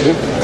aqui.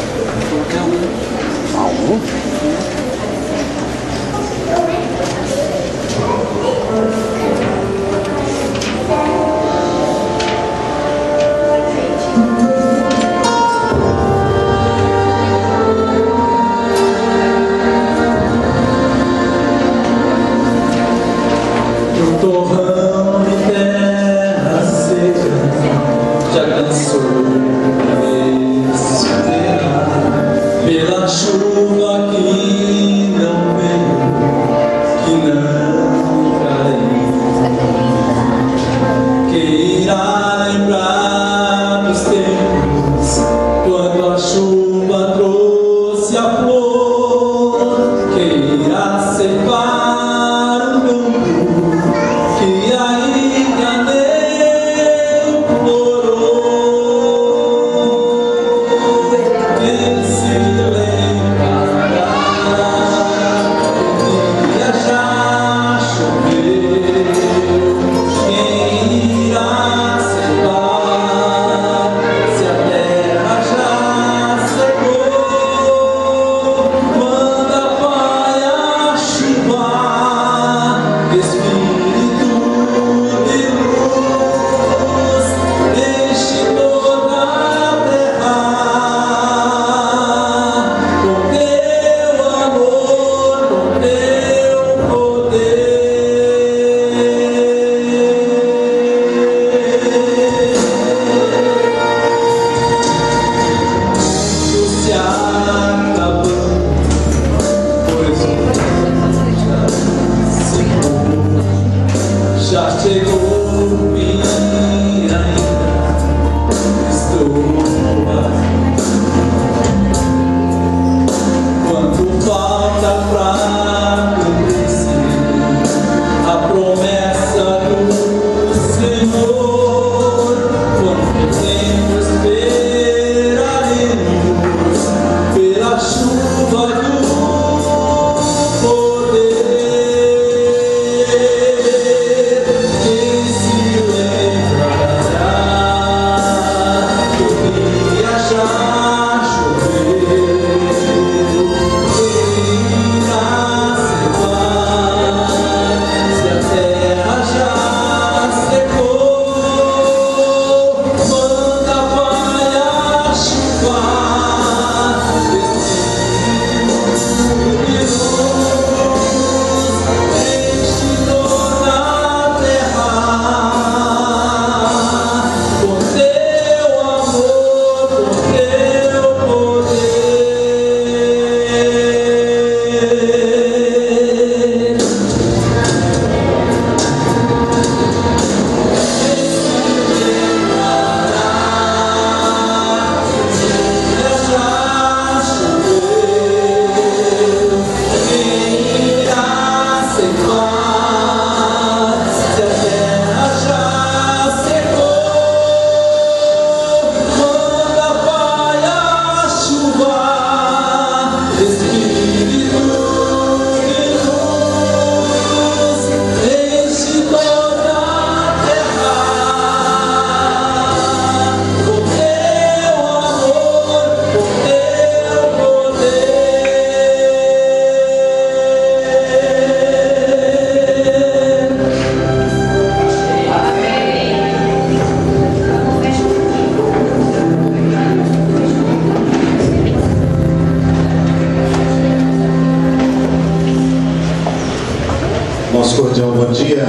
Nosso cordial bom dia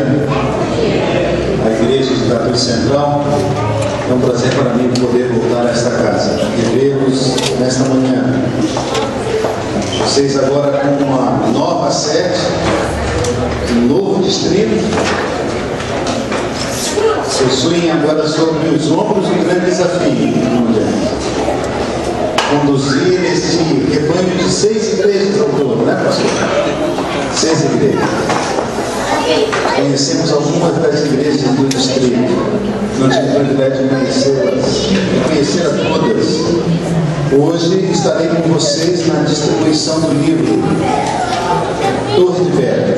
à Igreja de Tatuí Central. É um prazer para mim poder voltar a esta casa e vê-los nesta manhã. Vocês agora com uma nova sede, um novo distrito, possuem agora sobre os ombros um grande desafio: conduzir este rebanho de 6 igrejas ao todo, né, pastor? 6 igrejas. Conhecemos algumas das igrejas do distrito. Não tive o privilégio de conhecer a todas. Hoje estarei com vocês na distribuição do livro Torre de Velho.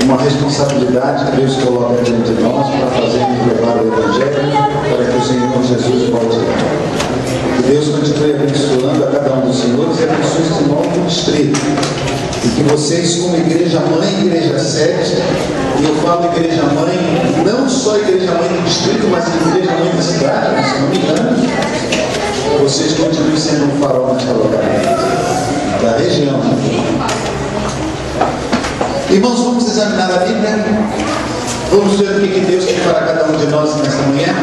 Uma responsabilidade que Deus coloca diante de nós para fazermos levar o Evangelho para que o Senhor Jesus volte. dos senhores e abençoe esse novo distrito. E que vocês, como igreja mãe, igreja sede, e eu falo igreja mãe, não só igreja mãe do distrito, mas igreja mãe da cidade, se não me engano, vocês continuem sendo um farol nesta localidade, da região. Irmãos, vamos examinar a Bíblia. Vamos ver o que Deus tem para cada um de nós nesta manhã.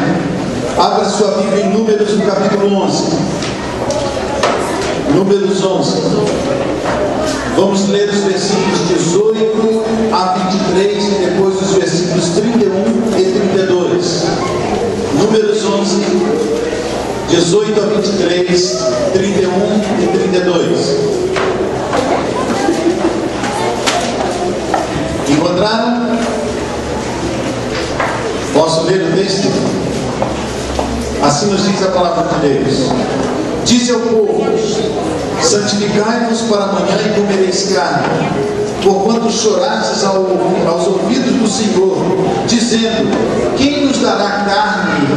Abra sua Bíblia em Números, no capítulo 11. Números 11. Vamos ler os versículos 18 a 23 e depois os versículos 31 e 32. Números 11, 18 a 23, 31 e 32. Encontraram? Posso ler o texto? Assim nos diz a palavra de Deus. Diz ao povo: santificai-vos para amanhã e comereis carne, porquanto chorastes aos ouvidos do Senhor, dizendo: quem nos dará carne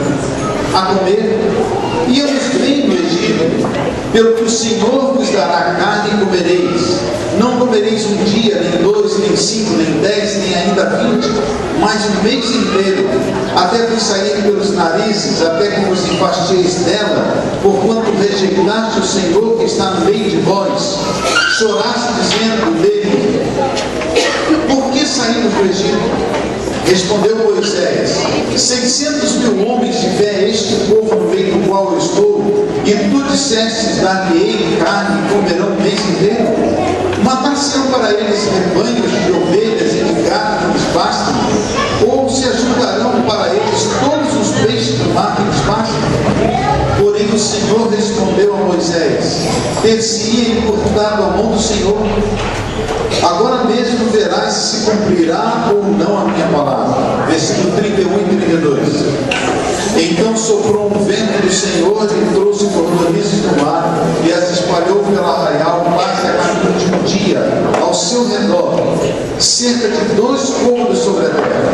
a comer? E eu vos dei no Egito, pelo que o Senhor vos dará carne e comereis. Não comereis um dia, nem 2, nem 5, nem 10, nem ainda 20, mas um mês inteiro, até vos sair pelos narizes, até que vos enfasteis dela, porquanto rejeitaste o Senhor que está no meio de vós. Choraste dizendo dele: por que saímos do Egito? Respondeu Moisés: 600.000 homens de fé este povo no meio do qual eu estou, e tu disseste: dar-lhe-ei carne e comerão o mês inteiro? Matar-se-ão para eles rebanhos de ovelhas e de gado que lhes bastem? Ou se ajuntarão para eles todos os peixes do mar que lhes bastem? Porém o Senhor respondeu a Moisés: ter-se-ia encurtado a mão do Senhor? Agora mesmo verás se se cumprirá ou não a minha palavra. Versículo 31 e 32. Então soprou um vento do Senhor e trouxe cordonizes do mar e as espalhou pela arraial quase a caminho de um dia ao seu redor, cerca de 2 côvados sobre a terra.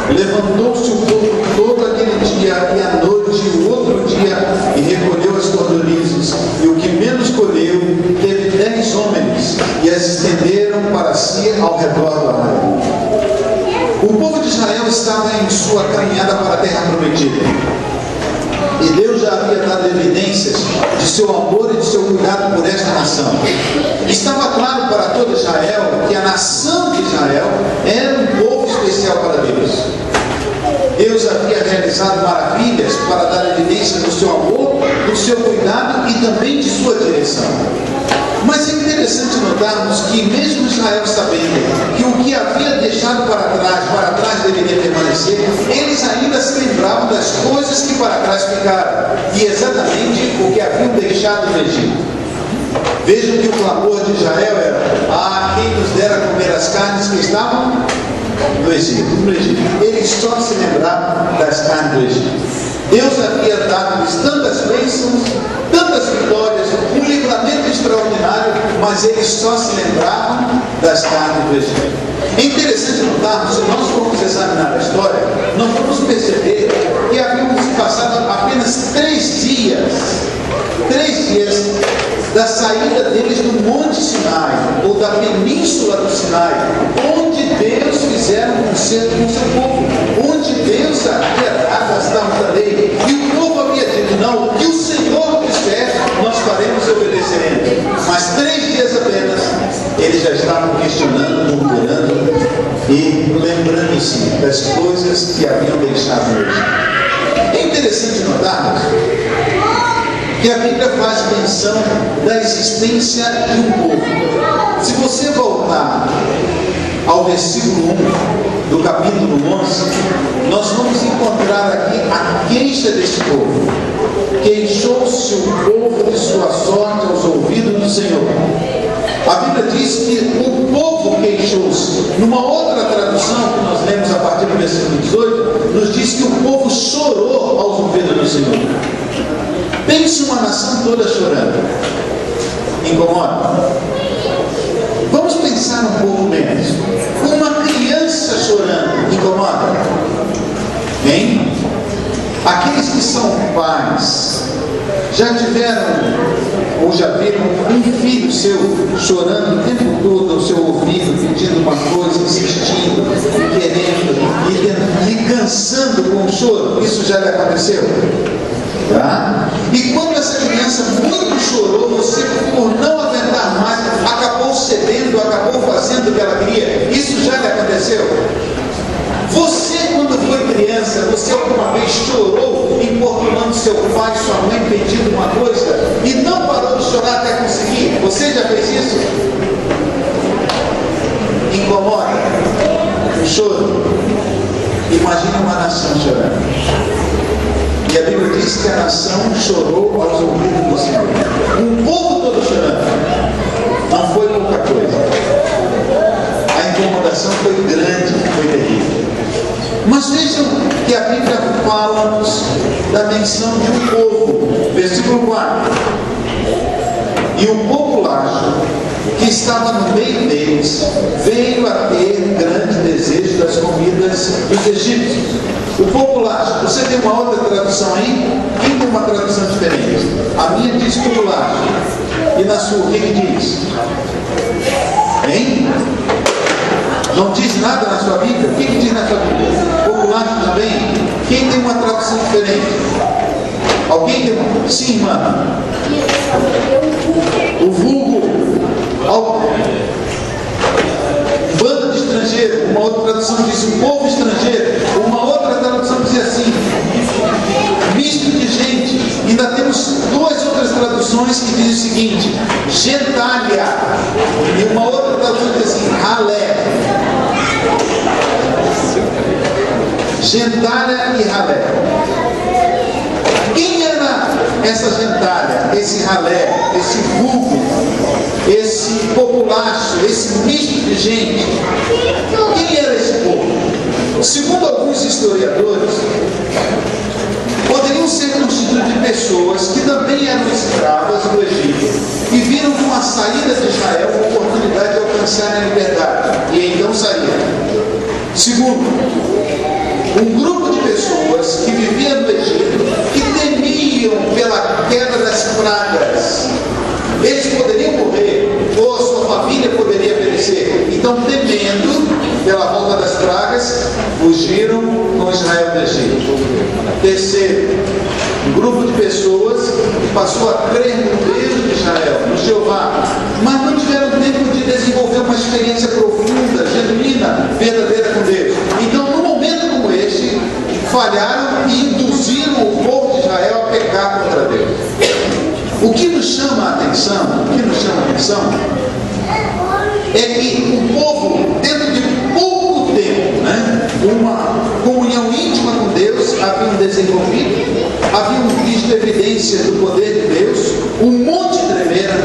Levantou-se o povo todo aquele dia e à noite e o outro dia e recolheu as cordonizes, e o que menos colheu teve 10 homens e as estenderam para si ao redor do arraial. O povo de Israel estava em sua caminhada para a terra prometida, e Deus já havia dado evidências de seu amor e de seu cuidado por esta nação. Estava claro para todo Israel que a nação de Israel era um povo especial para Deus. Deus havia realizado maravilhas para dar evidência do seu amor, do seu cuidado e também de sua direção. Mas é interessante notarmos que mesmo Israel sabendo que o que havia deixado para trás deveria permanecer, eles ainda se lembravam das coisas que para trás ficaram, e exatamente o que haviam deixado no Egito. Vejam que o clamor de Israel era: quem nos dera comer as carnes que estavam no Egito. Eles só se lembravam das carnes do Egito. Deus havia dado-lhes tantas bênçãos, tantas vitórias, um livramento extraordinário, mas eles só se lembravam das carnes do Egito. É interessante notarmos, se nós formos examinar a história, nós vamos perceber que havíamos passado apenas 3 dias da saída deles do Monte Sinai, ou da península do Sinai, onde Deus fizera um concerto com o seu povo, onde Deus havia dado as tábuas da lei, e o povo havia dito: não, o que o Senhor disser, nós faremos e obedeceremos. Mas 3 dias apenas, eles já estavam questionando, murmurando e lembrando-se das coisas que haviam deixado hoje. É interessante notarmos que a Bíblia faz menção da existência de um povo. Se você voltar ao versículo 1 do capítulo 11, nós vamos encontrar aqui a queixa desse povo. Queixou-se o povo de sua sorte aos ouvidos do Senhor. A Bíblia diz que o povo queixou-se. Numa outra tradução, que nós lemos a partir do versículo 18, nos diz que o povo chorou aos ouvidos do Senhor. Pense uma nação toda chorando. Incomoda? Vamos pensar um pouco menos. Uma criança chorando. Incomoda? Hein? Aqueles que são pais já tiveram ou já viram aconteceu chorando o tempo todo ao seu ouvido, pedindo uma coisa, insistindo, querendo, e cansando com o choro? Isso já lhe aconteceu? Tá? E quando essa criança muito chorou, você, por não aguentar mais, acabou cedendo, acabou fazendo o que ela queria? Isso já lhe aconteceu? Você, quando foi criança, você alguma vez chorou importunando seu pai, sua mãe, pedindo uma coisa e não parou de chorar até conseguir? Você já fez isso? Incomoda? O choro? Imagina uma nação chorando. E a Bíblia diz que a nação chorou aos ouvidos do Senhor. Um povo todo chorando. Não foi pouca coisa. A incomodação foi grande, foi terrível. Mas vejam que a Bíblia fala-nos da menção de um povo. Versículo 4. E o populacho que estava no meio deles veio a ter grande desejo das comidas dos egípcios. O populacho, você tem uma outra tradução aí? Quem tem uma tradução diferente? A minha diz populacho. E na sua, o que diz? Hein? Não diz nada na sua Bíblia? O que diz na sua Bíblia? Populacho também? Quem tem uma tradução diferente? Alguém tem uma? Sim, irmã. O vulgo. Bando de estrangeiro. Uma outra tradução diz o povo estrangeiro. Uma outra tradução diz assim: misto de gente. Ainda temos duas outras traduções que dizem o seguinte: gentalha. E uma outra tradução diz assim: ralé. Gentalha e ralé. Quem era essa gentalha, esse ralé, esse vulgo, esse populacho, esse misto de gente? Quem era esse povo? Segundo alguns historiadores, poderiam ser constituídos de pessoas que também eram escravas do Egito e viram com a saída de Israel a oportunidade de alcançar a liberdade, e então saíram. Segundo, um grupo de pessoas que viviam no Egito, que temiam pela queda das pragas. Eles poderiam morrer, ou a sua família poderia perecer. Então, temendo pela volta das pragas, fugiram com Israel do Egito. Terceiro, um grupo de pessoas que passou a crer no Deus de Israel, no Jeová, mas não tiveram tempo de desenvolver uma experiência profunda, genuína, verdadeira com Deus. Então, num momento como este, falharam e induziram o povo de Israel a pecar contra Deus. O que nos chama a atenção, é que o povo, dentro de pouco tempo, uma comunhão íntima com Deus haviam desenvolvido, haviam visto evidências do poder de Deus, o monte tremera,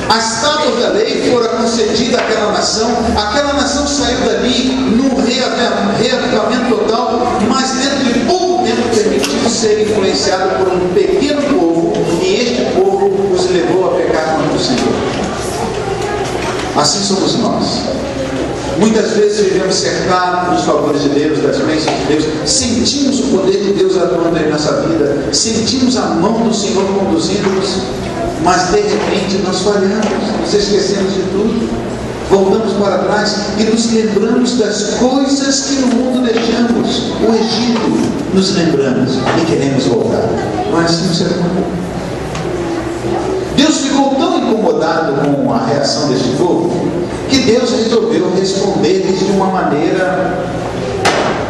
as tábuas da lei foram concedidas àquela nação saiu dali num reavivamento total, mas dentro de pouco tempo permitiu ser influenciado por um pequeno povo, e este povo os levou a pecar contra o Senhor. Assim somos nós. Muitas vezes vivemos cercados dos favores de Deus, das bênçãos de Deus, sentimos o poder de Deus atuando em nossa vida, sentimos a mão do Senhor conduzindo-nos, mas de repente nós falhamos, nos esquecemos de tudo, voltamos para trás e nos lembramos das coisas que no mundo deixamos. O Egito nos lembramos e queremos voltar. Mas assim não será. Deus ficou tão incomodado com a reação deste povo que Deus resolveu responder-lhes de uma maneira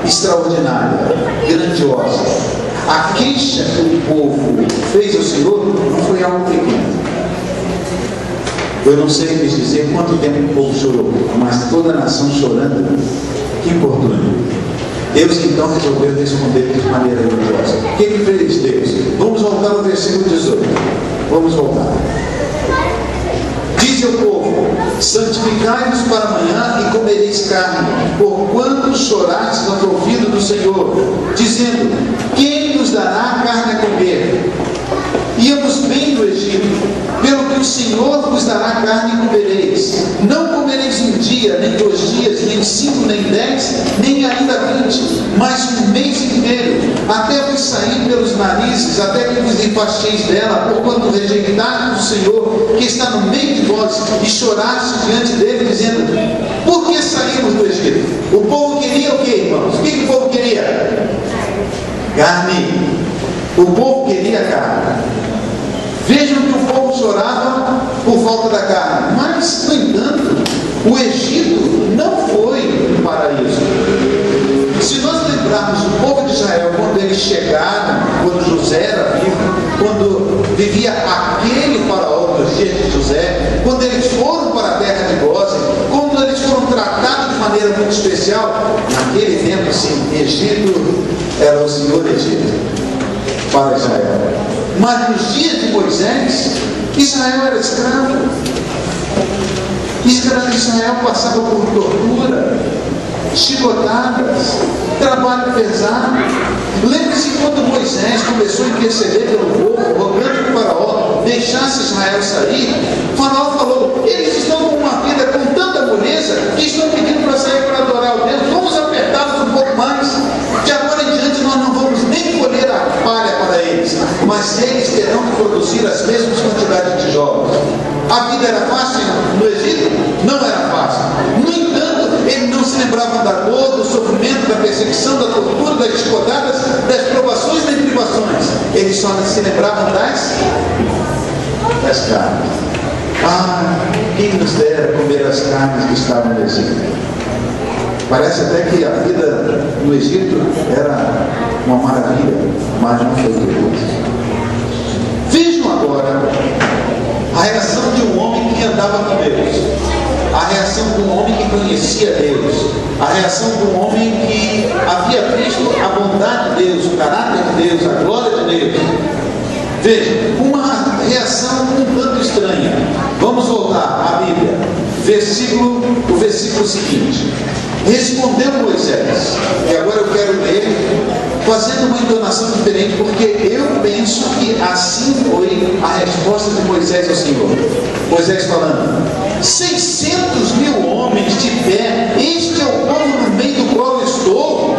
extraordinária, grandiosa. A queixa que o povo fez ao Senhor não foi algo pequeno. Eu não sei lhes dizer quanto tempo o povo chorou, mas toda a nação chorando, que importúnio. Deus então resolveu responder de maneira grandiosa. O que fez Deus? Vamos voltar ao versículo 18. Vamos voltar. Diz ao povo: santificai-vos para amanhã e comereis carne, porquanto chorastes ao ouvido do Senhor, dizendo: quem nos dará carne a comer? Íamos bem do Egito, pelo que o Senhor vos dará carne e comereis. Não comereis um dia, nem 2 dias, nem 5, nem 10, nem ainda 20, mas um mês inteiro, até vos sair pelos narizes, até que vos enfasteis dela, porquanto rejeitastes o Senhor, que estar no meio de vós e chorasse diante dele, dizendo: por que saímos do Egito? O povo queria o que, irmãos? O que o povo queria? Carne. O povo queria carne. Vejam que o povo chorava por falta da carne, mas, no entanto, o Egito não foi um paraíso. Se nós lembrarmos o povo de Israel, quando eles chegaram, quando José era vivo, quando vivia aquele faraó nos dias de José, quando eles foram para a terra de Gósen, quando eles foram tratados de maneira muito especial, naquele tempo, sim, Egito era o Senhor Egito para Israel. Mas nos dias de Moisés, Israel era escravo. Israel passava por tortura, chicotadas, trabalho pesado. Lembre-se quando Moisés começou a interceder pelo povo, rogando que o faraó deixasse Israel sair. O faraó falou: eles estão com uma vida com tanta moleza que estão pedindo para sair para adorar o Deus. Vamos apertá-los um pouco mais. De agora em diante nós não vamos nem colher a palha para eles, mas eles terão que produzir as mesmas quantidades de tijolos. A vida era fácil no Egito? Não era fácil. No entanto, eles não se lembravam da dor, do sofrimento, da perseguição, da tortura, das chicotadas, das provações e das privações. Eles só se lembravam das carnes. Quem nos dera comer as carnes que estavam no Egito. Parece até que a vida no Egito era uma maravilha, mas não foi tudo. Vejam agora a reação de um homem que andava com Deus, a reação de um homem que conhecia Deus, a reação de um homem que havia visto a bondade de Deus, o caráter de Deus, a glória de Deus. Veja, uma reação um tanto estranha. Vamos voltar à Bíblia, o versículo seguinte. Respondeu Moisés, e agora eu quero ler fazendo uma entonação diferente, porque eu penso que assim foi a resposta de Moisés ao Senhor. Moisés falando: 600.000 homens de pé, este é o povo no meio do qual eu estou,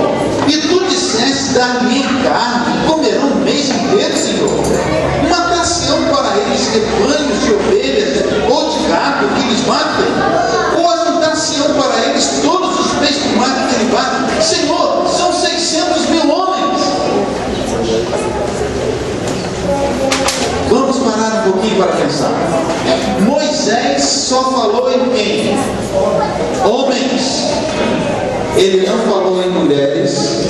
e tu disseste: dar-lhe carne, comerão o mês inteiro, Senhor. Matar-se-ão para eles rebanhos de ovelhas ou de gado que eles matem, ou ajuntar-se-ão para eles todos os peixes do mar que eles matem. Senhor, são 600.000 homens. Vamos parar um pouquinho para pensar. Moisés só falou em quem? Homens. Ele não falou em mulheres,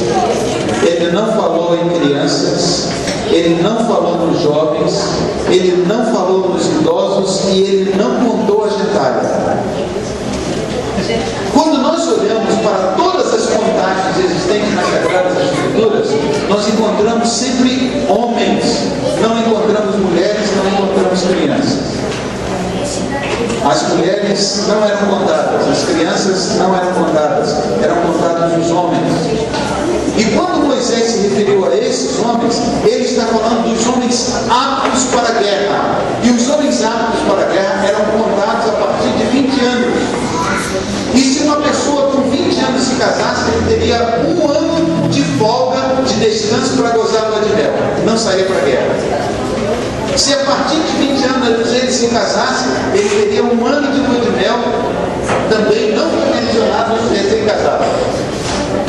ele não falou em crianças, ele não falou nos jovens, ele não falou nos idosos e ele não contou a gentalha. Quando nós olhamos para todas as contagens existentes nas Sagradas Escrituras, nós encontramos sempre homens, não encontramos mulheres, não encontramos crianças. As mulheres não eram contadas, as crianças não eram contadas, eram contados os homens. E quando Moisés se referiu a esses homens, ele está falando dos homens aptos para a guerra. E os homens aptos para a guerra eram contados a partir de 20 anos. E se uma pessoa com 20 anos se casasse, ele teria 1 ano de folga, de descanso para gozar lua de mel. Não sairia para a guerra. Se a partir de 20 anos ele se casasse, ele teria 1 ano de lua de mel, também não condicionado aos recém-casados.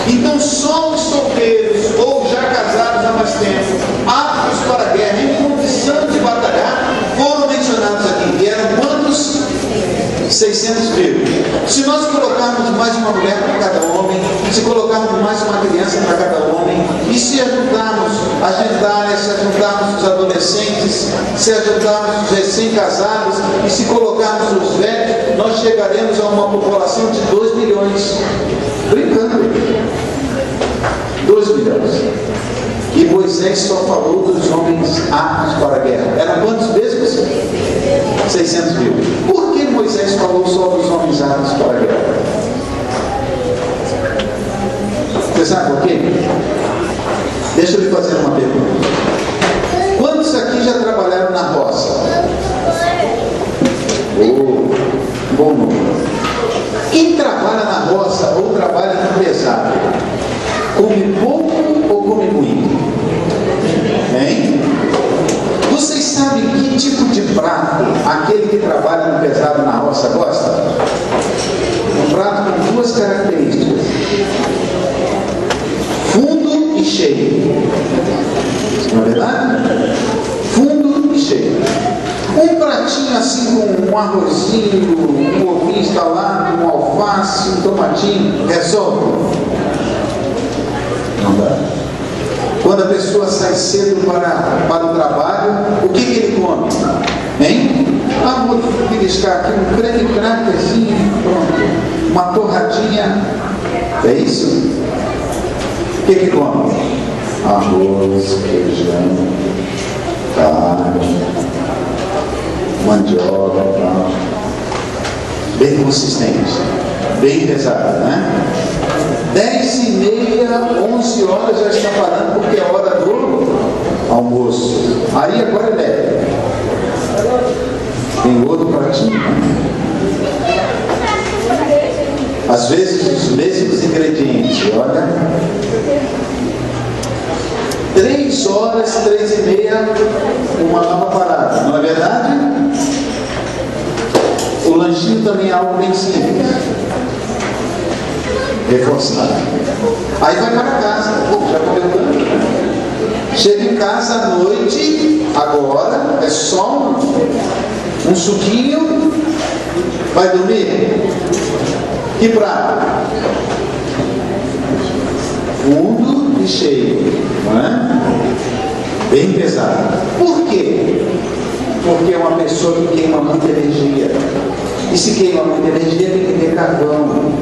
Então só os solteiros ou já casados há mais tempo, aptos para a guerra, em condição de batalhar, foram mencionados aqui. E eram quantos? 600.000. Se nós colocarmos mais uma mulher para cada homem, se colocarmos mais uma criança para cada homem, e se ajuntarmos as gentalhas, se ajuntarmos os adolescentes, se ajuntarmos os recém-casados, e se colocarmos os velhos, nós chegaremos a uma população de 2 milhões. Brincando. 2 milhões. E Moisés só falou dos homens aptos para a guerra. Eram quantos mesmos? 600.000. Por que Moisés falou só dos homens aptos para a guerra? Você sabe por quê? Deixa eu lhe fazer uma pergunta. Quantos aqui já trabalharam na roça? Bom número. Quem trabalha na roça ou trabalha no pesado, come pouco ou come muito? Hein? Vocês sabem que tipo de prato aquele que trabalha Um pratinho assim com um arrozinho, um ovinho instalado, um alface, um tomatinho, resolve? Não dá. Quando a pessoa sai cedo para o trabalho, o que ele come? Hein? Vou beliscar aqui um creme crackzinho, pronto. Uma torradinha. É isso? O que come? Arroz, feijão, carne, mandioca, bem consistente, bem pesado, né? 10h30, 11 horas já está parando porque é a hora do almoço. Aí agora é leve. Tem outro pratinho. Às vezes os mesmos ingredientes, olha. 3 horas, 3h30, uma nova parada, não é verdade? O lanchinho também é algo bem simples. Reforçado. Aí vai para casa. Já comeu tanto? Chega em casa à noite, agora é só um suquinho. Vai dormir? Que prato? Fundo e cheio, não é? Bem pesado. Por quê? Porque é uma pessoa que queima muita energia. E se queima muita energia, tem que ter carvão.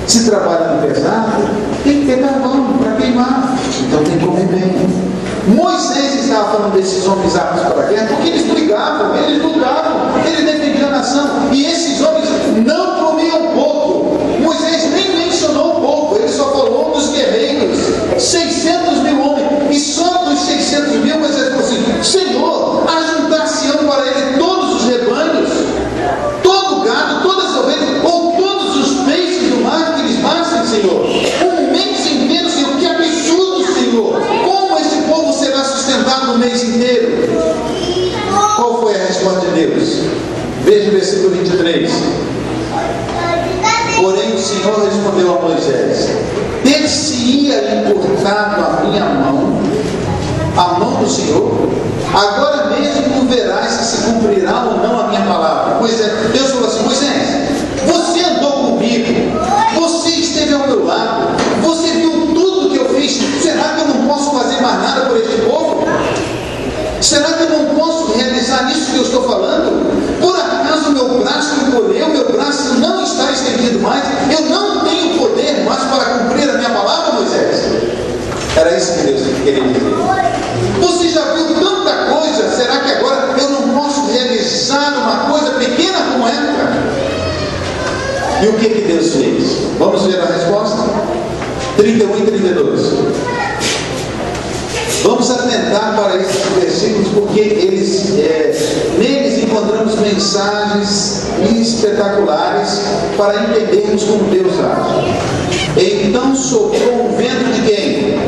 Se trabalha no pesado, tem que ter carvão para queimar. Então tem que comer bem. Moisés estava falando desses homens aptos para a guerra porque eles brigavam, eles lutavam, eles defendiam a nação. E esses homens não comiam pouco. Moisés nem mencionou pouco, ele só falou dos guerreiros. 600 mil homens. E só dos 600 mil, Moisés falou assim: Senhor, ajuntar-se-ão para ele todos os rebanhos, todo o gado, todas as ovelhas, ou todos os peixes do mar que eles passem, Senhor. Um mês inteiro, Senhor. Que absurdo, Senhor. Como esse povo será sustentado o mês inteiro? Qual foi a resposta de Deus? Veja o versículo 23. Porém o Senhor respondeu a Moisés: ter-se-ia encurtado a minha mão, a mão do Senhor? Agora mesmo verás se se cumprirá ou não a minha palavra. Deus falou assim: Moisés, você andou comigo, você esteve ao meu lado, você viu tudo que eu fiz. Será que eu não posso fazer mais nada por este povo? Será que eu não posso realizar isso que eu estou falando? Por acaso o meu braço encolheu, meu braço não está estendido mais? Eu não tenho poder mais para cumprir a minha palavra, Moisés? Era isso que Deus queria dizer. Você já viu tanta coisa, será que agora eu não posso realizar uma coisa pequena como essa? E o que Deus fez? Vamos ver a resposta? 31 e 32. Vamos atentar para esses versículos, porque neles encontramos mensagens espetaculares para entendermos como Deus age. Então soprou um vento de quem?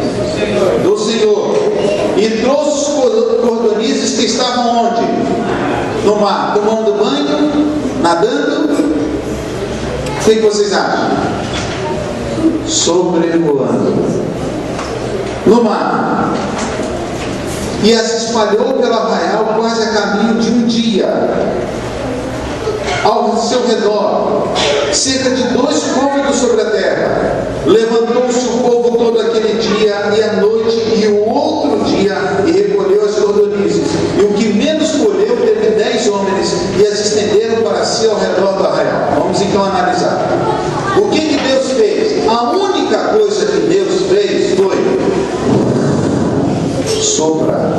Do Senhor. E trouxe os cordonizes que estavam onde? No mar, tomando banho, nadando. O que vocês acham? Sobrevoando no mar. E as espalhou pelo arraial quase a caminho de um dia. Ao seu redor, cerca de 2 côvados sobre a terra. Levantou-se o povo todo aquele dia e a noite e o outro dia e recolheu as cordonizes. E o que menos colheu teve 10 homens e as estenderam para si ao redor do arraial. Vamos então analisar. O que Deus fez? A única coisa que Deus fez foi soprar.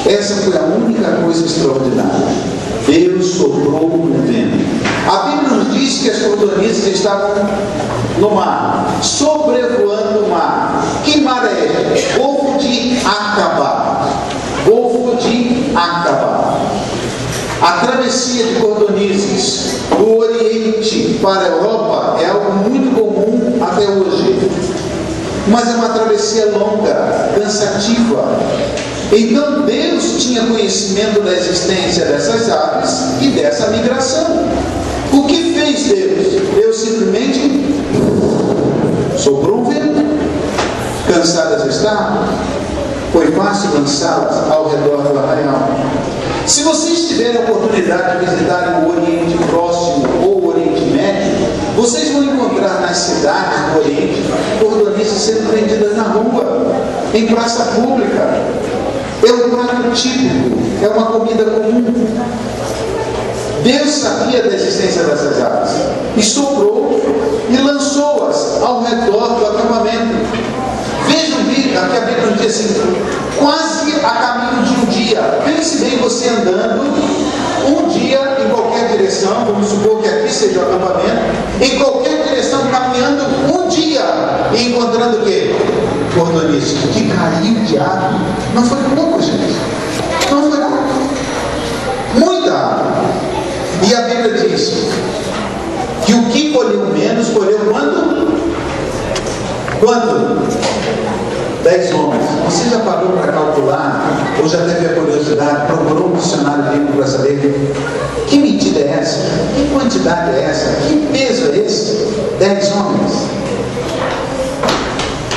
Essa foi a única coisa extraordinária. Deus soprou o vento. A Bíblia nos diz que as cordonizes estavam no mar, sobrevoando o mar. Que mar é este? Golfo de Acaba. Golfo de Acaba. A travessia de cordonizes do Oriente para a Europa é algo muito comum até hoje. Mas é uma travessia longa, cansativa. Então Deus tinha conhecimento da existência dessas aves e dessa migração. O que fez Deus? Deus simplesmente soprou um vento. Cansadas estavam? Foi fácil lançá-las ao redor do arraial. Se vocês tiverem a oportunidade de visitarem o Oriente Próximo ou o Oriente Médio, vocês vão encontrar nas cidades do Oriente cordonices sendo vendidas na rua, em praça pública. É um prato típico, é uma comida comum. Deus sabia da existência dessas aves e soprou e lançou-as ao redor do acampamento. Vejam que a Bíblia diz assim, quase a caminho de um dia. Pense bem você andando um dia em qualquer direção, vamos supor que aqui seja o acampamento, em qualquer direção, caminhando um dia e encontrando o quê? Cordonice. O que caiu de ave não foi pouco, gente. Não foi pouco. Muita ave. E a Bíblia diz que o que colheu menos, colheu quando? Quando? 10 homens. Você já parou para calcular, ou já teve a curiosidade, procurou um dicionário bíblico para saber que medida é essa? Que quantidade é essa? Que peso é esse? 10 homens.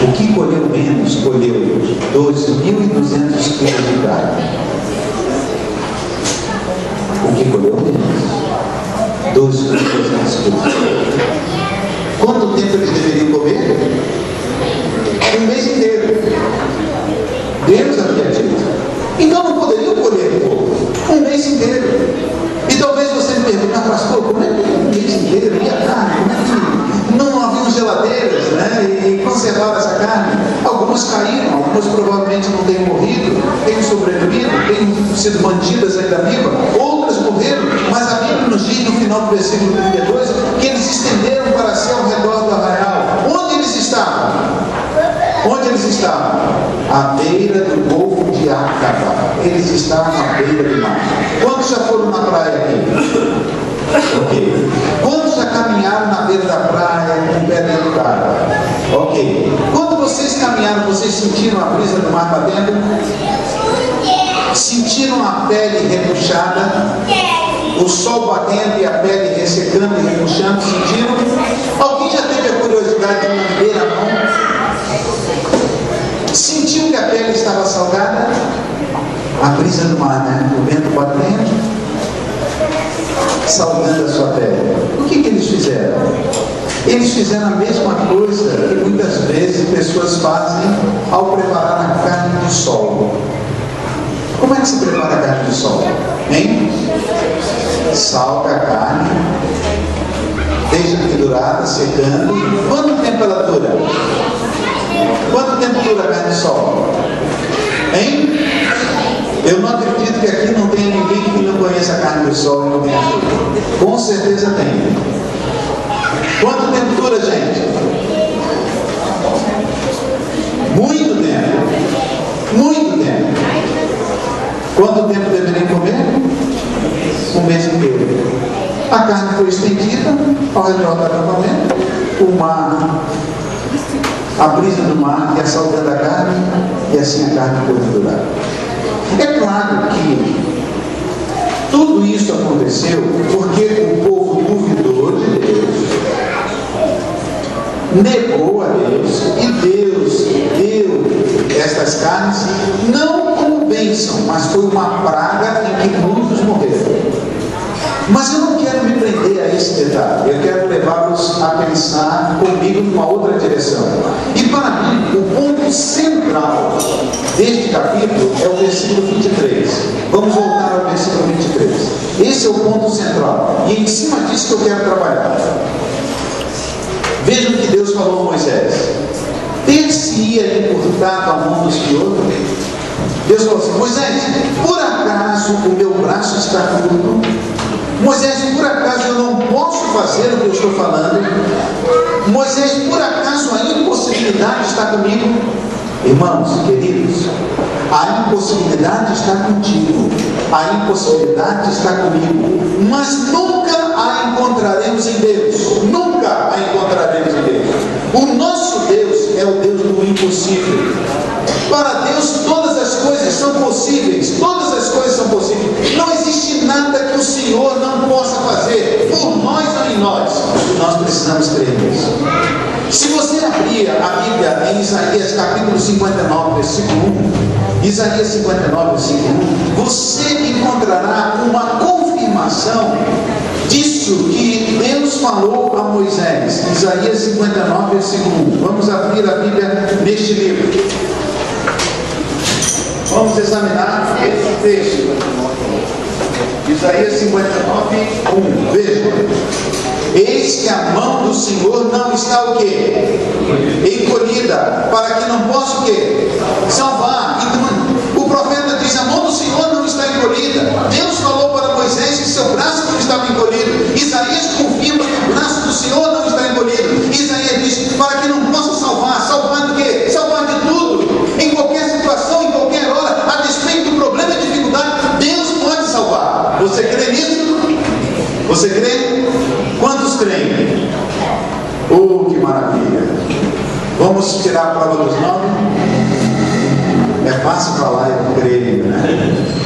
O que colheu menos, colheu 12.200 quilos de carne. O que colheu menos, 12.200 quilos. Quanto tempo eles deveriam comer? Um mês inteiro. Deus havia dito. Então não poderiam colher pouco. Um mês inteiro. E talvez você me pergunte, pastor, como é que um mês inteiro? E a carne? Como é que não haviam geladeiras, né? E conservaram essa carne? Algumas caíram, algumas provavelmente não têm morrido, têm sobrevivido, têm sido mantidas ainda vivas, outras morreram, mas a Bíblia nos diz no final do versículo 32 que eles estenderam para si ao redor do arraial. Onde eles estavam? Onde eles estavam? À beira do Golfo de Acaba. Eles estavam à beira do mar. Quantos já foram na praia aqui? Ok. Quantos já caminharam na beira da praia com o pé dentro d'água? Ok. Quando vocês caminharam, vocês sentiram a brisa do mar batendo? Sentiram a pele repuxada? O sol batendo e a pele ressecando e repuxando? Sentiram? Alguém já teve a curiosidade de lamber a mão? Sentiu que a pele estava salgada? A brisa do mar, né? O vento batendo, salgando a sua pele. O que eles fizeram? Eles fizeram a mesma coisa que muitas vezes pessoas fazem ao preparar a carne do sol. Como é que se prepara a carne do sol? Hein? Salga a carne, deixa pendurada, secando. Quanto tempo ela dura? Quanto tempo dura a carne de sol? Hein? Eu não acredito que aqui não tenha ninguém que não conheça a carne do sol e não tenha feito. Com certeza tem. Quanto tempo dura, gente? Muito tempo. Muito tempo. Quanto tempo deveriam comer? Um mês inteiro. A carne foi estendida ao redor do acampamento. O mar, a brisa do mar ia salgando a carne e assim a carne pôde durar. É claro que tudo isso aconteceu porque o povo duvidou de Deus, negou a Deus, e Deus deu estas carnes não como bênção, mas foi uma praga em que muitos morreram. Mas eu não quero me prender a esse detalhe, eu quero levá-los a pensar comigo numa outra direção. E para mim, o ponto central deste capítulo é o versículo 23. Vamos voltar ao versículo 23. Esse é o ponto central. E é em cima disso que eu quero trabalhar. Vejam que Deus falou a Moisés: ter-se-ia encurtado a mão do Senhor? Deus falou assim: Moisés, por acaso o meu braço está curto? Moisés, por acaso eu não posso fazer o que eu estou falando? Moisés, por acaso a impossibilidade está comigo? Irmãos, queridos, a impossibilidade está contigo, a impossibilidade está comigo, mas nunca a encontraremos em Deus, nunca a encontraremos em Deus. O nosso Deus é o Deus do impossível. Para Deus todas as coisas são possíveis, todas as coisas são possíveis. Não existe nada que o Senhor não possa fazer, por nós ou em nós. E nós precisamos crer nisso. Se você abrir a Bíblia em Isaías capítulo 59, versículo 1, Isaías 59, versículo 1, você encontrará uma confirmação disso que Deus falou a Moisés. Isaías 59, versículo 1. Vamos abrir a Bíblia neste livro. Vamos examinar esse texto. Isaías 59, 1. Veja. Eis que a mão do Senhor não está o quê? Encolhida, para que não possa o quê? Salvar. Então, o profeta diz, a mão do Senhor não está encolhida. Deus falou para Moisés que seu braço não estava encolhido. Isaías confirma que o braço do Senhor não está encolhido. Isaías diz, para que não possa salvar. Salvar do quê? Salvar de tudo. Em qualquer situação, em qualquer hora, a despeito do problema e dificuldade, Deus pode salvar. Você crê nisso? Você crê? Quantos creem? Oh, que maravilha! Vamos tirar a prova dos 9? É fácil falar e não crer, né?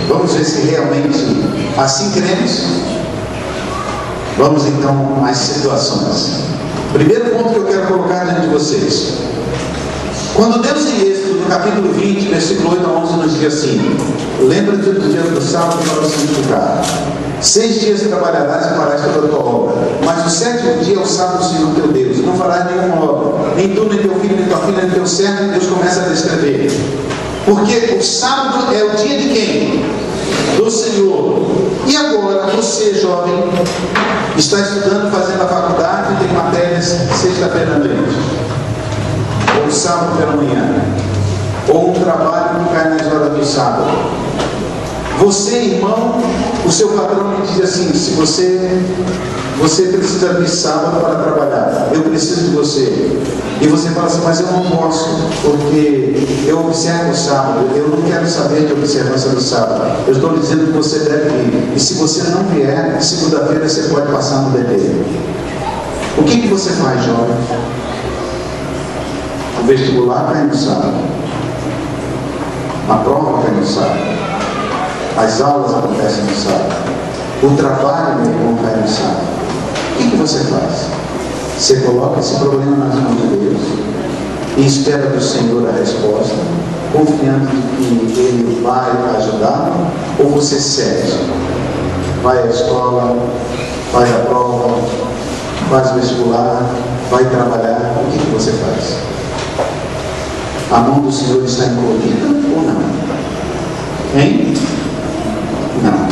Vamos ver se realmente assim cremos. Vamos então às situações. Primeiro ponto que eu quero colocar diante de vocês. Quando Deus em Êxodo, no capítulo 20, versículo 8 a 11, nos diz assim: lembra-te do dia do sábado para o santificar. 6 dias trabalharás e farás toda a tua obra, mas o 7º dia é o sábado do Senhor teu Deus. Não farás nenhuma obra, nem tu, nem teu filho, nem tua filha, nem teu servo. E Deus começa a descrever. Porque o sábado é o dia de quem? Do Senhor. E agora, você, jovem, está estudando, fazendo a faculdade, tem matérias sexta-feira à noite, ou sábado pela manhã, ou um trabalho que cai nas horas do sábado. Você, irmão, o seu patrão me diz assim: se você precisa vir sábado para trabalhar, eu preciso de você. E você fala assim: mas eu não posso, porque eu observo o sábado, eu não quero saber de observância do sábado. Eu estou dizendo que você deve ir. E se você não vier, segunda-feira você pode passar no DT. O que você faz, jovem? O vestibular cai no sábado, a prova cai no sábado, as aulas acontecem no sábado, o trabalho, meu irmão, cai no sábado. O que você faz? Você coloca esse problema nas mãos de Deus e espera do Senhor a resposta, confiando que Ele vai ajudar? Ou você cede? Vai à escola, faz a prova, faz o vestibular, vai trabalhar. O que você faz? A mão do Senhor está encolhida ou não? Hein? Não.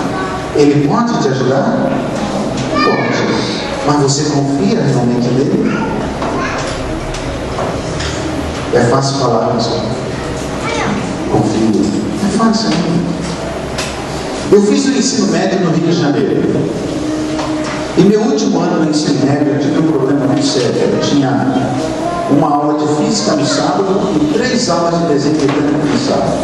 Ele pode te ajudar? Pode. Mas você confia realmente nele? É fácil falar, pessoal. Confio. É fácil, né? Eu fiz o ensino médio no Rio de Janeiro. E meu último ano no ensino médio eu tive um problema muito sério. Eu tinha uma aula de física no sábado e 3 aulas de desenho mecânico no sábado.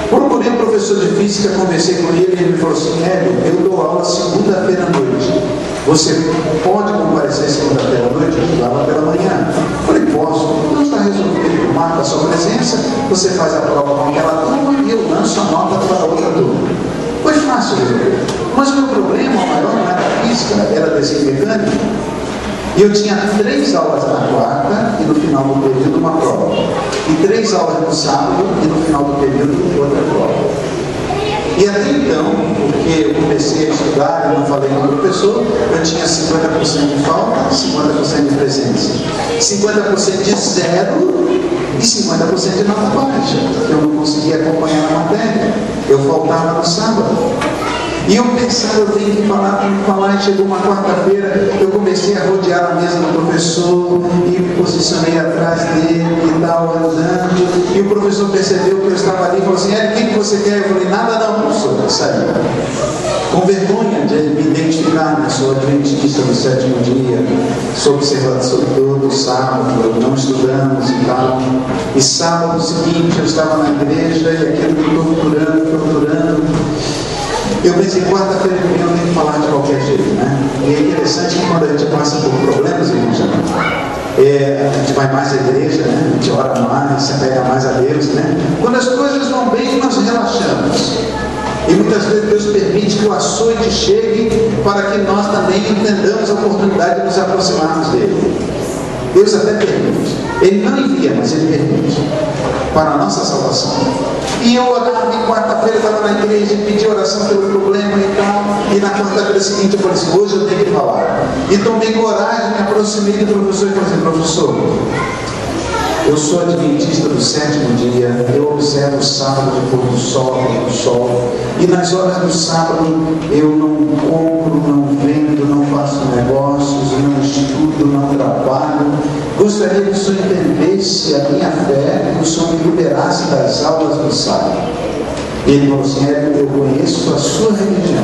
Procurei um professor de física, conversei com ele e ele me falou assim: Hélio, eu dou aula segunda-feira à noite. Você pode comparecer segunda-feira à noite? Eu dava pela manhã. Falei: posso. Então está resolvido. Marca a sua presença, você faz a prova com aquela turma e eu lanço a nota para a outra turma. Foi fácil resolver. Mas o meu problema maior não era física, era desenho mecânico. E eu tinha 3 aulas na quarta e no final do período uma prova. E 3 aulas no sábado e no final do período outra prova. E até então, porque eu comecei a estudar e não falei com o professor, eu tinha 50% de falta, 50% de presença. 50% de zero e 50% de nota baixa. Eu não conseguia acompanhar a matéria. Eu faltava no sábado. E eu pensava, eu tenho que falar. E chegou uma quarta-feira, eu comecei a rodear a mesa do professor e me posicionei atrás dele e tal, andando. E o professor percebeu que eu estava ali e falou assim: o que você quer? Eu falei: nada não, professor. Eu saí. Com vergonha de me identificar, né? Sou adventista do 7º dia, sou observador todo sábado, não estudamos e tal. E sábado seguinte eu estava na igreja e aquilo me torturando. Eu pensei: quarta-feira que vem eu tenho que falar de qualquer jeito, né? E é interessante que quando a gente passa por problemas, a gente vai mais à igreja, né? A gente ora mais, se apega mais a Deus, né? Quando as coisas vão bem, nós relaxamos. E muitas vezes Deus permite que o açoite chegue para que nós também entendamos a oportunidade de nos aproximarmos dele. Deus até permite. Ele não envia, mas Ele permite. Para a nossa salvação. E eu, na quarta-feira, estava na igreja e pedi oração pelo problema e tal. E na quarta-feira seguinte eu falei assim, hoje eu tenho que falar. E tomei coragem, me aproximei do professor e falei assim, professor, eu sou adventista do 7º dia, eu observo o sábado de pôr do sol, e nas horas do sábado eu não compro, não vendo, não faço negócios, não estudo, não trabalho. Gostaria que o senhor entendesse a minha fé, que o senhor me liberasse das aulas do sábado. E ele falou assim, eu conheço a sua religião,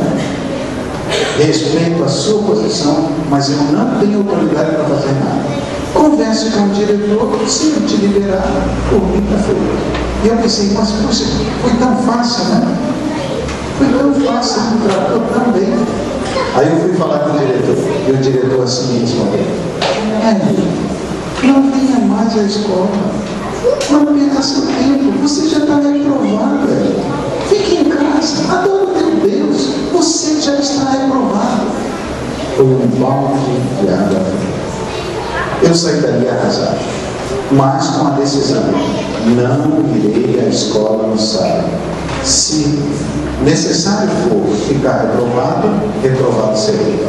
respeito a sua posição, mas eu não tenho autoridade para fazer nada. Converse com o diretor, se ele te liberar, por mim está feito. E eu pensei, mas poxa, foi tão fácil, né? Foi tão fácil, me tratou tão bem. Aí eu fui falar com o diretor, e o diretor assim respondeu, não venha mais à escola, não perca seu tempo, você já está reprovado, fique em casa, adora o teu Deus, você já está reprovado. Foi um balde de água. Eu saí dali arrasado, mas com a decisão, não irei à escola no sábado. Se necessário for ficar reprovado serei.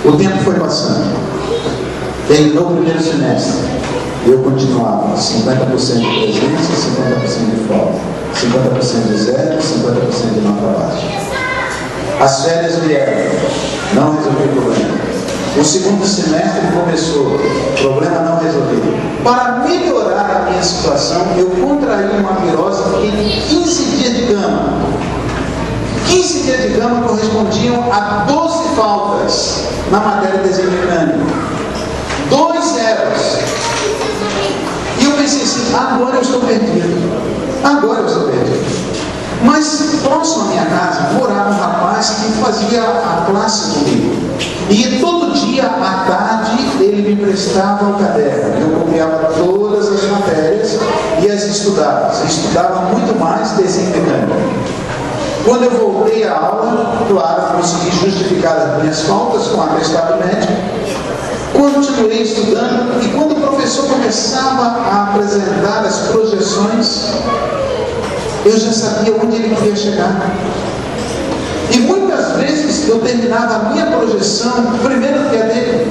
O tempo foi passando. No primeiro semestre, eu continuava 50% de presença, 50% de falta, 50% de zero, 50% de nota baixa. As férias vieram, não resolvi o problema. O segundo semestre começou, problema não resolvido. Para melhorar a minha situação, eu contraí uma virose em 15 dias de cama. 15 dias de cama correspondiam a 12 faltas na matéria de desenho mecânico. 2 zeros. E eu pensei assim, agora eu estou perdido. Agora eu estou perdido. Mas próximo à minha casa morava um rapaz que fazia a classe comigo. E todo dia à tarde ele me emprestava o caderno. Eu copiava todas as matérias e as estudava. Estudava muito mais desenho mecânico. Quando eu voltei à aula, claro, consegui justificar as minhas faltas com atestado médico. Continuei estudando e quando o professor começava a apresentar as projeções, eu já sabia onde ele queria chegar. E muitas vezes eu terminava a minha projeção primeiro do que a dele.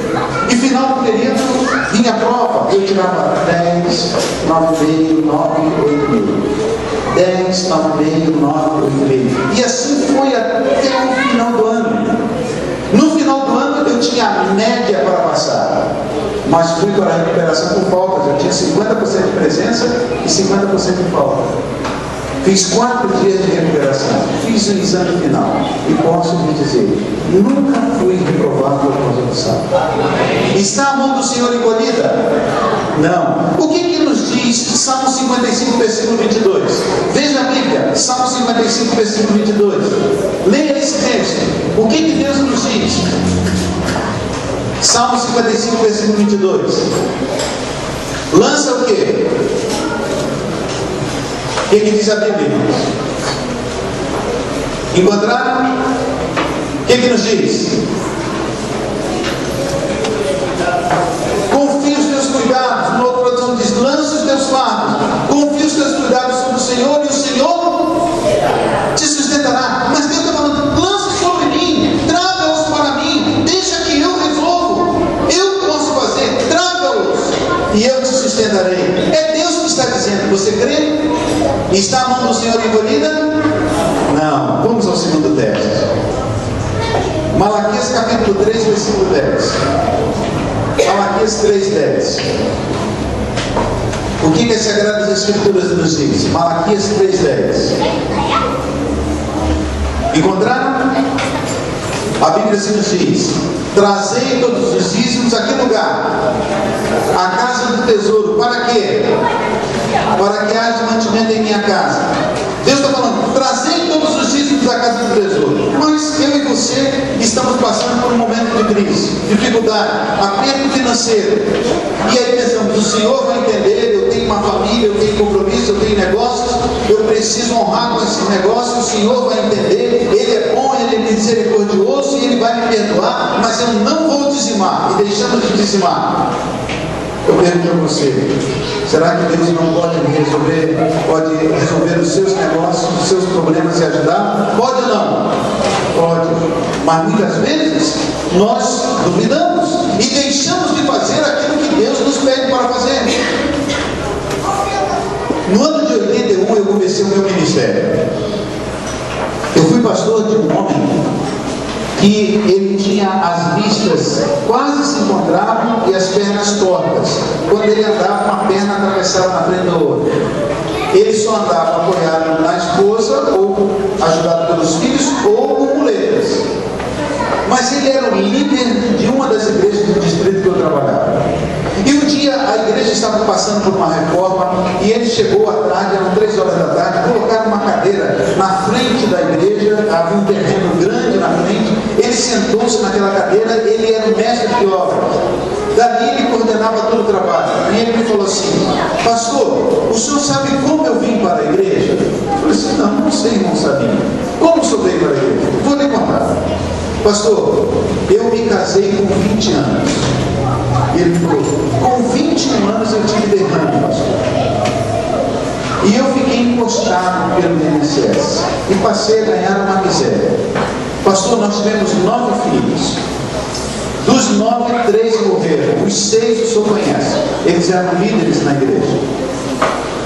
E final do período vinha a prova. Eu tirava 10, 9,5, 9, 8,5. 10, 9,5, 9, 8,5. E assim foi até o final do ano. No final do ano eu tinha a média para passar. Mas fui para a recuperação por faltas. Eu tinha 50% de presença e 50% de falta. Fiz 4 dias de recuperação, fiz o exame final e posso lhe dizer, nunca fui reprovado por causa do sábado. Está a mão do Senhor encolhida? Não. O que nos diz Salmo 55, versículo 22? Veja a Bíblia, Salmo 55, versículo 22. Leia esse texto. O que Deus nos diz? Salmo 55, versículo 22. Lança o quê? O que diz a Bíblia? Encontraram? O que nos diz? Confia os teus cuidados. No outro tradução diz, lança os teus fardos. Confia os teus cuidados sobre o Senhor e o Senhor te sustentará. Mas Deus está falando, lança sobre mim, traga-os para mim, deixa que eu resolvo. Eu posso fazer, traga-os e eu te sustentarei. É Deus que está dizendo, você crê? Está a mão do Senhor encolhida? Não. Vamos ao segundo texto. Malaquias capítulo 3, versículo 10. Malaquias 3, 10. O que as Sagradas Escrituras nos diz? Malaquias 3, 10. Encontraram? A Bíblia assim nos diz, trazei todos os dízimos a que lugar? A casa do tesouro. Para quê? Para que haja mantimento em minha casa. Deus está falando, trazei todos os dízimos à casa do tesouro. Mas eu e você estamos passando por um momento de crise, dificuldade, aperto financeiro. E aí pensamos, o Senhor vai entender, eu tenho uma família, eu tenho compromisso, eu tenho negócios, eu preciso honrar com esses negócios, o Senhor vai entender, Ele é bom, Ele é misericordioso e Ele vai me perdoar, mas eu não vou dizimar. E deixamos de dizimar. Eu pergunto a você, será que Deus não pode resolver os seus negócios, os seus problemas e ajudar? Pode ou não? Pode. Mas muitas vezes nós duvidamos e deixamos de fazer aquilo que Deus nos pede para fazer. No ano de 81 eu comecei o meu ministério. Eu fui pastor de um homem que ele tinha as vistas quase se encontravam e as pernas tortas. Quando ele andava, uma perna atravessava na frente da outra. Ele só andava apoiado na esposa, ou ajudado pelos filhos, ou com muletas. Mas ele era o líder de uma das igrejas do distrito que eu trabalhava. E um dia a igreja estava passando por uma reforma e ele chegou à tarde, eram 3 horas da tarde, colocaram uma cadeira na frente da igreja, havia um terreno grande na frente, ele sentou-se naquela cadeira, ele era o mestre de obra. Dali ele coordenava todo o trabalho. E ele me falou assim: pastor, o senhor sabe como eu vim para a igreja? Eu falei assim: não sei, irmão Sabino. Como o senhor veio para a igreja? Vou lhe contar. Pastor, eu me casei com 20 anos. E ele falou: com 21 anos eu tive derrame, pastor. E eu fiquei encostado pelo INSS e passei a ganhar uma miséria. Pastor, nós tivemos 9 filhos. Dos 9, 3 morreram. Os 6 o senhor conhece. Eles eram líderes na igreja.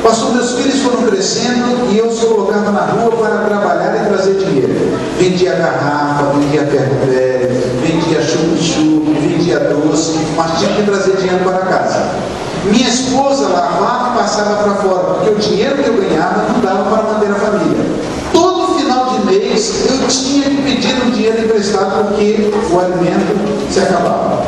Pastor, meus filhos foram crescendo e eu os colocava na rua para trabalhar e trazer dinheiro. Vendia garrafa, vendia ferro velho, vendia chup-chup, vendia doce, mas tinha que trazer dinheiro para casa. Minha esposa lavava e passava para fora, porque o dinheiro que eu ganhava não dava para manter a família. Todo final de mês eu tinha que pedir um dinheiro emprestado porque o alimento se acabava.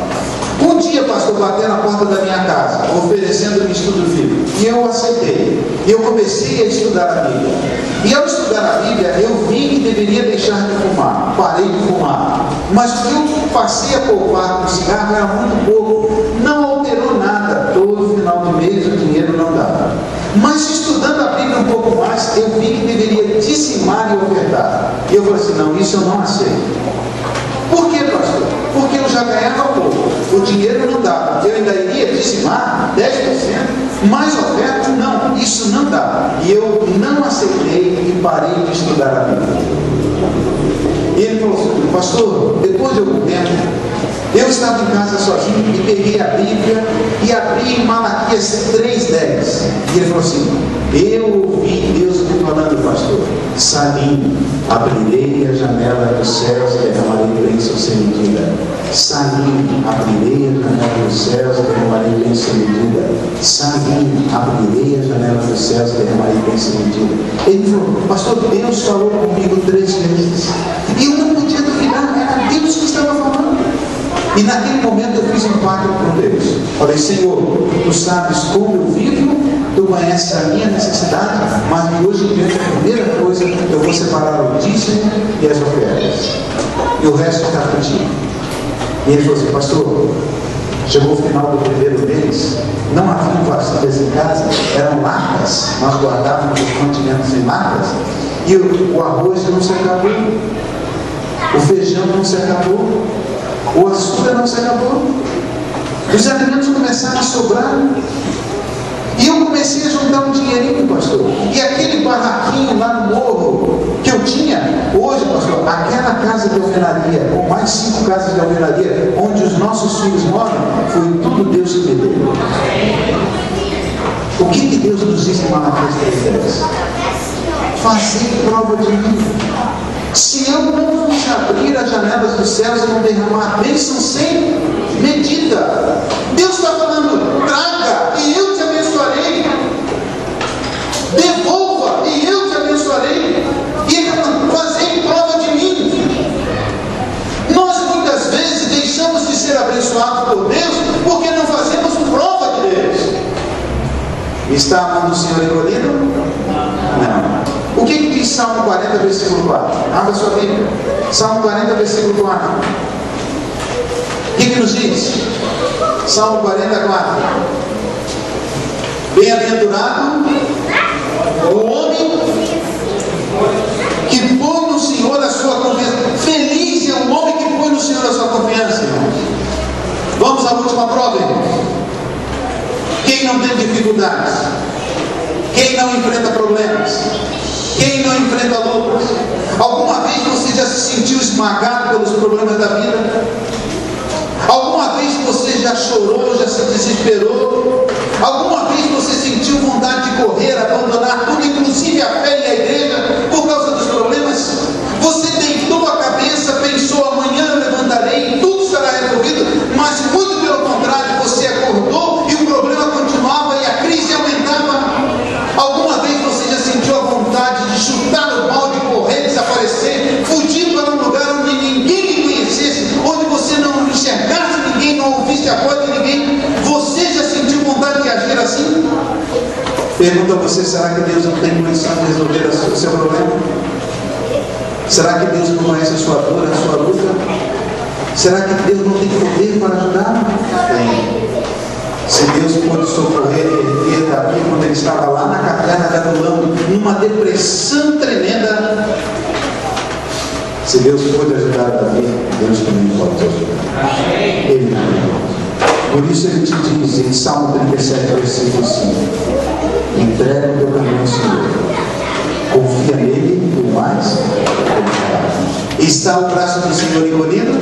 Um dia, pastor, bateu na porta da minha casa, oferecendo-me estudo bíblico. E eu aceitei. E eu comecei a estudar a Bíblia. E ao estudar a Bíblia, eu vi que deveria deixar de fumar. Parei de fumar. Mas o que eu passei a poupar com cigarro era muito pouco. Não alterou nada. Todo final de mês o dinheiro não dava. Mas estudando a Bíblia um pouco mais, eu vi que deveria dizimar e ofertar. E eu falei assim: não, isso eu não aceito. Por que, pastor? Porque eu já ganhava pouco. O dinheiro não dava. Eu ainda iria dizimar 10%, mais oferta? Não, isso não dá. E eu não aceitei e parei de estudar a Bíblia. E ele falou assim: pastor, depois de algum tempo, eu estava em casa sozinho e peguei a Bíblia e abri em Malaquias 3:10. E ele falou assim: eu ouvi Deus me falando, pastor, Salim, abrirei a janela dos céus e derramarei bênção sem medida. Salim, abrirei a janela dos céus e derramarei bênção sem medida. Salim, abrirei a janela dos céus e derramarei bênção sem medida. Ele falou: pastor, Deus falou comigo 3 vezes. E eu não podia duvidar, era Deus que estava falando. E naquele momento eu fiz um pacto com Deus. Falei: Senhor, tu sabes como eu vivo, tu conheces a minha necessidade, mas de hoje em diante a primeira coisa, eu vou separar o dízimo e as ofertas. E o resto está contigo. E ele falou assim: pastor, chegou o final do primeiro mês, não havia vasilhas em casa, eram latas, nós guardávamos os mantimentos em latas, e o arroz não se acabou, o feijão não se acabou, o açúcar não se acabou, os alimentos começaram a sobrar. E eu comecei a juntar um dinheirinho, pastor. E aquele barraquinho lá no morro que eu tinha, hoje, pastor, aquela casa de alvenaria, com mais 5 casas de alvenaria, onde os nossos filhos moram, foi tudo Deus que me deu. O que Deus nos diz em Malaquias 3:10? Fazer prova de mim. Se eu não vos abrir as janelas dos céus e não derramar bênção sem medida, Deus está falando: traga e eu te abençoarei, devolva e eu te abençoarei. E ele está falando: fazer prova de mim. Nós muitas vezes deixamos de ser abençoados por Deus porque não fazemos prova de Deus. Está amando o Senhor encolhido? Não. O que diz Salmo 40, versículo 4? Abra sua Bíblia. Salmo 40, versículo 4. O que nos diz? Salmo 44. Bem-aventurado o homem que põe no Senhor a sua confiança. Feliz é o homem que põe no Senhor a sua confiança, irmãos. Vamos à última prova, irmãos. dificuldades? Quem não enfrenta problemas? Quem não enfrenta lutas? Alguma vez você já se sentiu esmagado pelos problemas da vida? Alguma vez você já chorou, já se desesperou? Alguma vez você sentiu vontade de correr, abandonar tudo, inclusive a fé e a igreja, por causa dos problemas? Você deitou a cabeça, pensou, amanhã eu levantarei, tudo será resolvido, mas muito pelo contrário, você acordou e o problema continuava e a crise aumentava. Alguma vez você já sentiu a vontade de chutar o balde, correr, desaparecer, fugir para um lugar onde ninguém lhe conhecesse, onde você não enxergasse ninguém, não ouvisse a voz de ninguém? Você já sentiu vontade de agir assim? Pergunto a você, será que Deus não tem condição de resolver o seu problema? Será que Deus não conhece a sua dor, a sua luta? Será que Deus não tem poder para ajudar? Tem. Se Deus pôde socorrer e erguer Davi quando ele estava lá na caverna de Adulão, numa depressão tremenda, se Deus pôde ajudar Davi, Deus também pode te ajudar. Ele não. Por isso ele te diz em Salmo 37, versículo 5: entrega o teu caminho ao Senhor, confia nele, por mais ele. Está o braço do Senhor encolhido?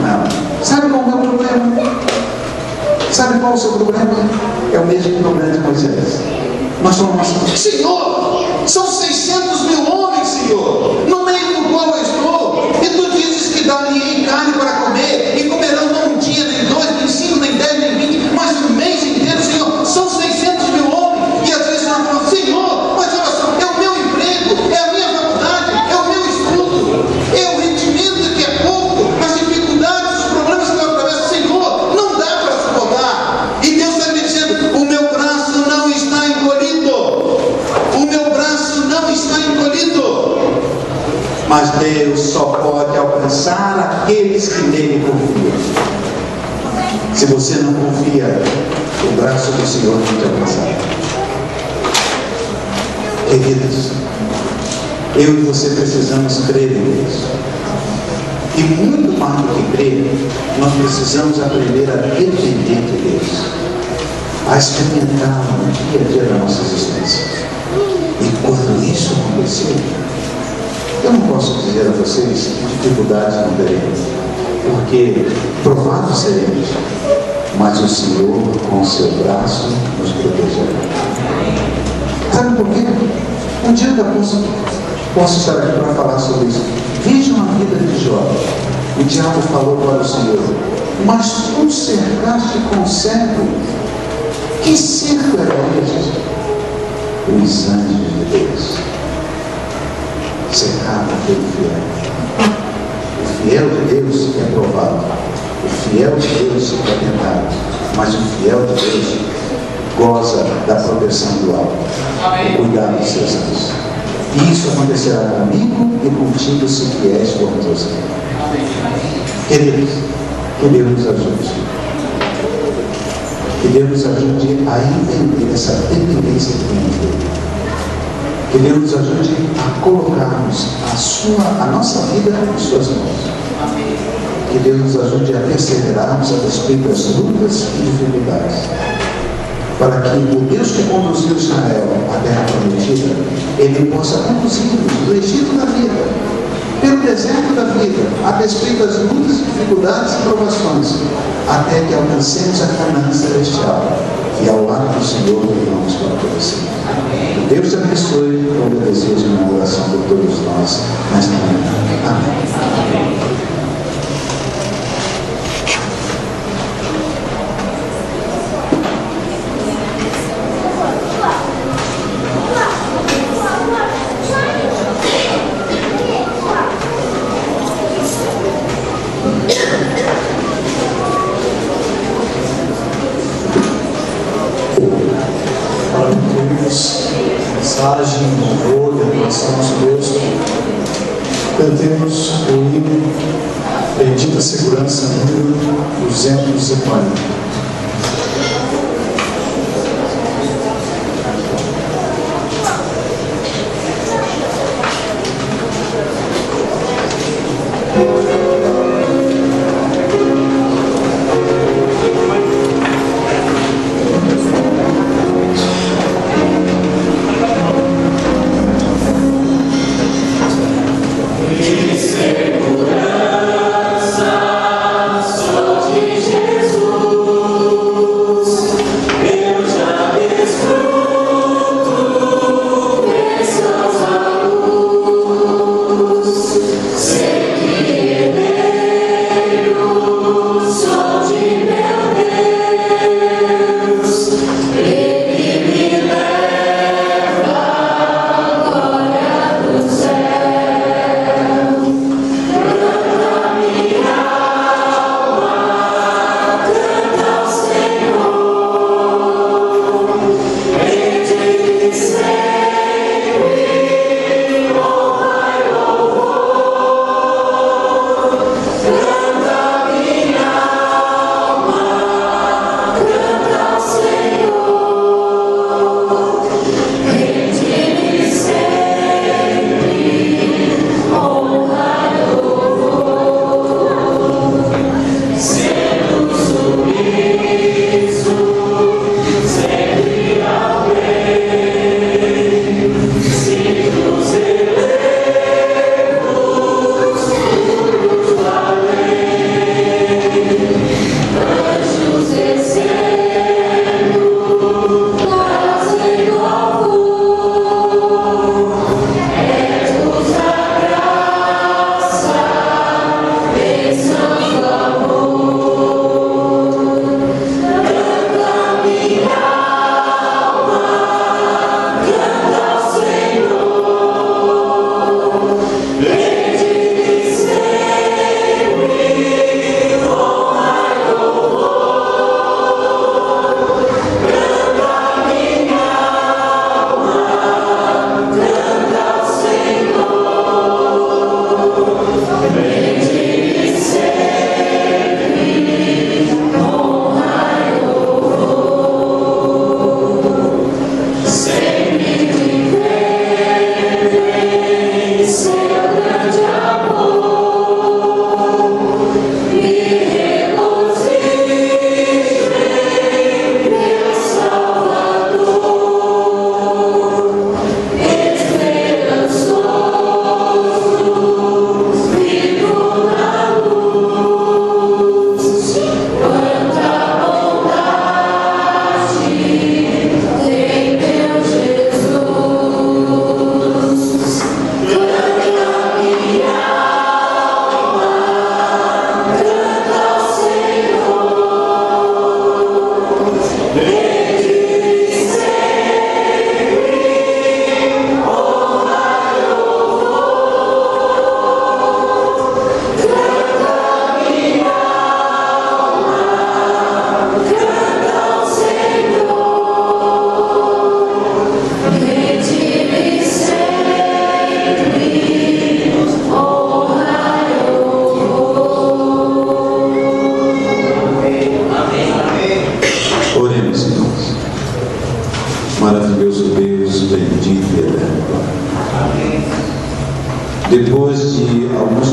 Não. Sabe qual é o meu problema? Sabe qual é o seu problema? É o mesmo problema de Moisés. Nós falamos assim: Senhor, são 600 mil homens, Senhor, no meio do qual eu estou, e tu dizes que dá-lhe carne para comer, e comerão não um dia, nem 2, nem 5, nem 10, nem 20, mas um mês inteiro, Senhor. São 600 mil homens, e às vezes nós falamos: Senhor, mas olha só, é o meu emprego, é a minha faculdade, é o meu estudo, é o rendimento que é pouco, as dificuldades, os problemas que eu atravesso, Senhor, não dá para suportar. E Deus está me dizendo: o meu braço não está encolhido, o meu braço não está encolhido. Mas Deus só pode alcançar aqueles que nele confiam. Se você não confia, o braço do Senhor não te alcançará. Queridos, eu e você precisamos crer em Deus. E muito mais do que crer, nós precisamos aprender a depender de Deus, a experimentar no dia a dia da nossa existência. E quando isso acontecer, eu não posso dizer a vocês que dificuldades não teremos, porque provados seremos, mas o Senhor com o seu braço nos protegerá. Sabe por quê? Um dia eu posso estar aqui para falar sobre isso. Vejam a vida de Jó. O diabo falou para o Senhor: mas tu cercaste com cerco. Que cerco era esse? Os anjos de Deus cercavam aquele fiel. O fiel de Deus é provado, o fiel de Deus é tentado, mas o fiel de Deus goza da proteção do alto, do cuidado dos seus anjos. E isso acontecerá comigo e contigo, se fiéis como Deus é. Queridos, que Deus nos ajude. Que Deus nos ajude a entender essa dependência que tem dele. Que Deus nos ajude a colocarmos a nossa vida em suas mãos. Que Deus nos ajude a perseverarmos a despeito das lutas e dificuldades, para que o Deus que conduziu Israel à terra prometida, Ele possa conduzir-nos do Egito da vida, pelo deserto da vida, a despeito das lutas, dificuldades e provações, até que alcancemos a Canaã celestial e ao lado do Senhor vivamos para todos sempre. Que Deus te abençoe, como eu desejo na oração de todos nós nesta manhã. Amém. Mensagem, louvor, adoração a Deus. Cantemos o hino Bendita Segurança, número 240.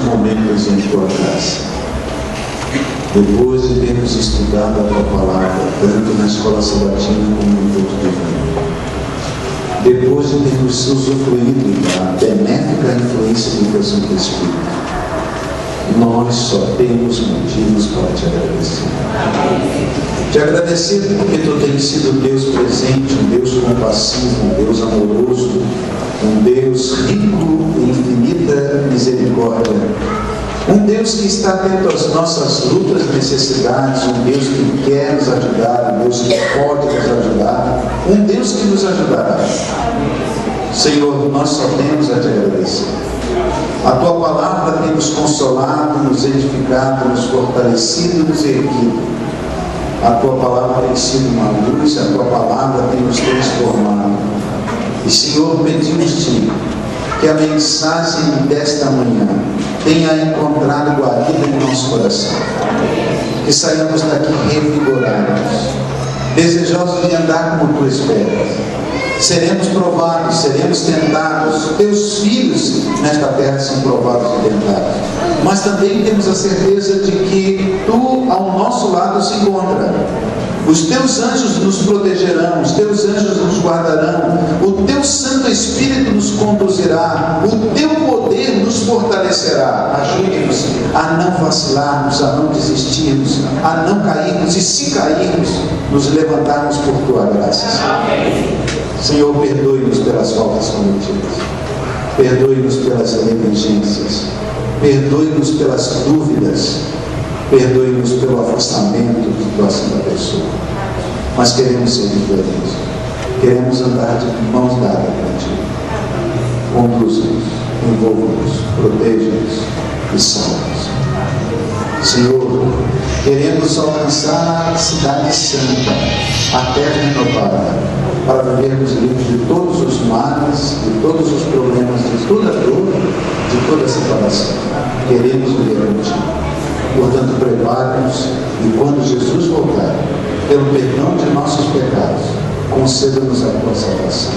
momentos em tua casa. Depois de termos estudado a tua palavra, tanto na escola sabatina como no culto divino, depois de termos usufruído da benéfica influência do teu Santo Espírito, nós só temos motivos para te agradecer. Te agradecer porque tu tens sido um Deus presente, um Deus compassivo, um Deus amoroso, um Deus rico em infinita misericórdia, um Deus que está atento às nossas lutas e necessidades, um Deus que quer nos ajudar, um Deus que pode nos ajudar, um Deus que nos ajudará. Senhor, nós só temos a te agradecer. A tua palavra tem nos consolado, nos edificado, nos fortalecido, nos erguido. A tua palavra tem sido uma luz, a tua palavra tem nos transformado. E, Senhor, pedimos-te que a mensagem desta manhã tenha encontrado guarida em nosso coração. Que saiamos daqui revigorados, desejosos de andar como tu esperas. Seremos provados, seremos tentados. Teus filhos nesta terra são provados e tentados. Mas também temos a certeza de que tu ao nosso lado se encontra. Os teus anjos nos protegerão, os teus anjos nos guardarão, o teu Santo Espírito nos conduzirá, o teu poder nos fortalecerá. Ajude-nos a não vacilarmos, a não desistirmos, a não cairmos e, se cairmos, nos levantarmos por tua graça. Senhor, perdoe-nos pelas faltas cometidas, perdoe-nos pelas negligências, perdoe-nos pelas dúvidas, perdoe-nos pelo afastamento de tua santa pessoa. Mas queremos ser diferentes, queremos andar de mãos dadas contigo. Conduza-nos, envolva-nos, proteja-nos e salva-nos. Senhor, queremos alcançar a cidade santa, a terra renovada, para vivermos livres de todos os males, de todos os problemas, de toda dor, de toda separação. Queremos viver contigo. Portanto, prepare-nos e quando Jesus voltar, pelo perdão de nossos pecados, conceda-nos a tua salvação.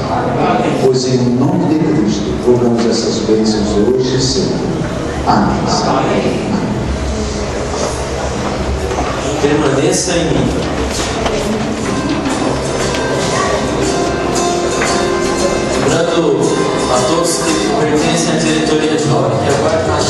Pois em nome de Cristo, rogamos essas bênçãos hoje e sempre. Amém. Amém. Permaneça em mim. Lembrando a todos que pertencem à diretoria de obra que aguardam a